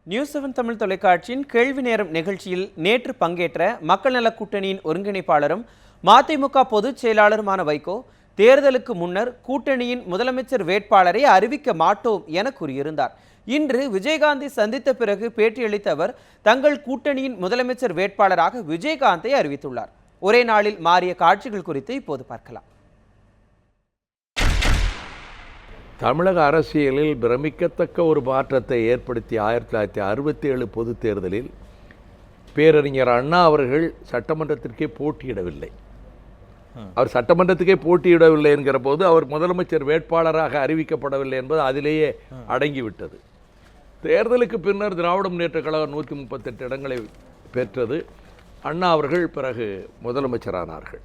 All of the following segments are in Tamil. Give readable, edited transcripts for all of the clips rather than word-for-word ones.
நியூஸ் 7 தமிழ் தொலைக்காட்சியின் கேள்வி நேரம் நிகழ்ச்சியில் நேற்று பங்கேற்ற மக்கள் நல கூட்டணியின் ஒருங்கிணைப்பாளரும் மதிமுக பொதுச் செயலாளருமான வைகோ தேர்தலுக்கு முன்னர் கூட்டணியின் முதலமைச்சர் வேட்பாளரை அறிவிக்க மாட்டோம் என கூறியிருந்தார். இன்று விஜயகாந்தை சந்தித்த பிறகு பேட்டியளித்த அவர் தங்கள் கூட்டணியின் முதலமைச்சர் வேட்பாளராக விஜயகாந்தை அறிவித்துள்ளார். ஒரே நாளில் மாறிய காட்சிகள் குறித்து இப்போது பார்க்கலாம். தமிழக அரசியலில் பிரமிக்கத்தக்க ஒரு மாற்றத்தை ஏற்படுத்திய 1967 பொதுத் தேர்தலில் பேரறிஞர் அண்ணா அவர்கள் சட்டமன்றத்திற்கே போட்டியிடவில்லை. அவர் சட்டமன்றத்துக்கே போட்டியிடவில்லை என்கிற போது அவர் முதலமைச்சர் வேட்பாளராக அறிவிக்கப்படவில்லை என்பது அதிலேயே அடங்கிவிட்டது. தேர்தலுக்கு பின்னர் திராவிட முன்னேற்றக் கழகம் 138 இடங்களை பெற்றது. அண்ணா அவர்கள் பிறகு முதலமைச்சரானார்கள்.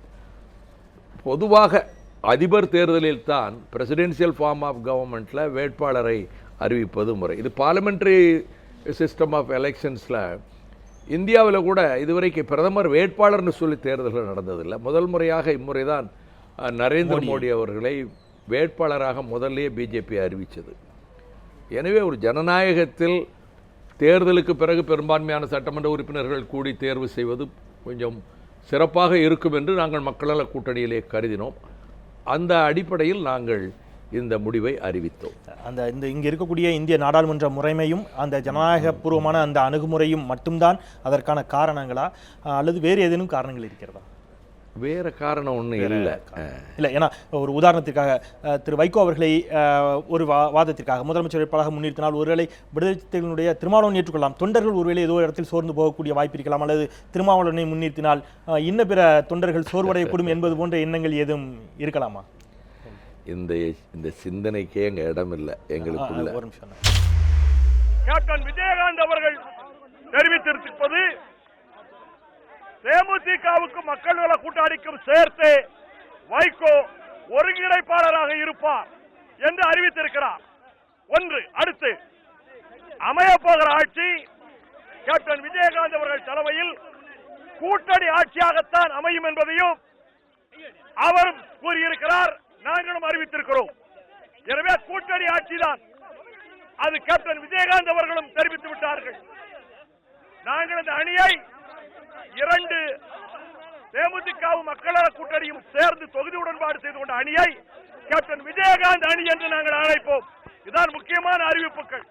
பொதுவாக அதிபர் தேர்தலில் தான் பிரசிடென்சியல் ஃபார்ம் ஆஃப் கவர்மெண்ட்டில் வேட்பாளரை அறிவிப்பது முறை. இது பார்லிமெண்ட்ரி சிஸ்டம் ஆஃப் எலெக்ஷன்ஸில் இந்தியாவில் கூட இதுவரைக்கு பிரதமர் வேட்பாளர்னு சொல்லி தேர்தல்கள் நடந்ததில்லை. முதல் முறையாக இம்முறை தான் நரேந்திர மோடி அவர்களை வேட்பாளராக முதல்லையே பிஜேபி அறிவித்தது. எனவே ஒரு ஜனநாயகத்தில் தேர்தலுக்கு பிறகு பெரும்பான்மையான சட்டமன்ற உறுப்பினர்கள் கூடி தேர்வு செய்வது கொஞ்சம் சிறப்பாக இருக்கும் என்று நாங்கள் மக்கள் நல கூட்டணியிலே கருதினோம். அந்த அடிப்படையில் நாங்கள் இந்த முடிவை அறிவித்தோம். இங்கே இருக்கக்கூடிய இந்திய நாடாளுமன்ற முறைமையும் அந்த ஜனநாயக பூர்வமான அந்த அணுகுமுறையும் மட்டும்தான் அதற்கான காரணங்களா அல்லது வேறு ஏதேனும் காரணங்கள் இருக்கிறதா? வேறு காரணம் ஒன்றும் இல்லை. ஏன்னா ஒரு உதாரணத்திற்காக திரு வைகோ அவர்களை ஒரு வாதத்திற்காக முதலமைச்சர் வேட்பாளராக முன்னிறுத்தினால் ஒருவேளை விடுதலை திருமாவளவன் ஏற்றுக்கொள்ளலாம். தொண்டர்கள் ஒருவேளை ஏதோ இடத்தில் சோர்ந்து போகக்கூடிய வாய்ப்பு இருக்கலாம். அல்லது திருமாவளவனை முன்னிறுத்தினால் இன்னும் பிற தொண்டர்கள் சோர்வடையக்கூடும் என்பது போன்ற எண்ணங்கள் ஏதும் இருக்கலாமா? இந்த சிந்தனைக்கே எங்க இடம் இல்லை எங்களுக்குள்ள. கேப்டன் விஜயகாந்த் அவர்கள் தெரிவித்திருப்பது தேமுதிகவுக்கும் மக்கள் நல கூட்டணிக்கும் சேர்த்து வைகோ ஒருங்கிணைப்பாளராக இருப்பார் என்று அறிவித்திருக்கிறார். ஒன்று. அடுத்து அமையப்போகிற ஆட்சி கேப்டன் விஜயகாந்த் அவர்கள் தலைமையில் கூட்டணி ஆட்சியாகத்தான் அமையும் என்பதையும் அவரும் கூறியிருக்கிறார். நாங்களும் அறிவித்திருக்கிறோம். எனவே கூட்டணி ஆட்சிதான் அது கேப்டன் விஜயகாந்த் அவர்களும் தெரிவித்து விட்டார்கள். நாங்கள் இந்த அணியை 2 தேமுதிகவும் மக்கள் நல கூட்டணியும் சேர்ந்து தொகுதி உடன்பாடு செய்து கொண்ட அணியை கேப்டன் விஜயகாந்த் அணி என்று நாங்கள் அழைப்போம். இதுதான் முக்கியமான அறிவிப்புகள்.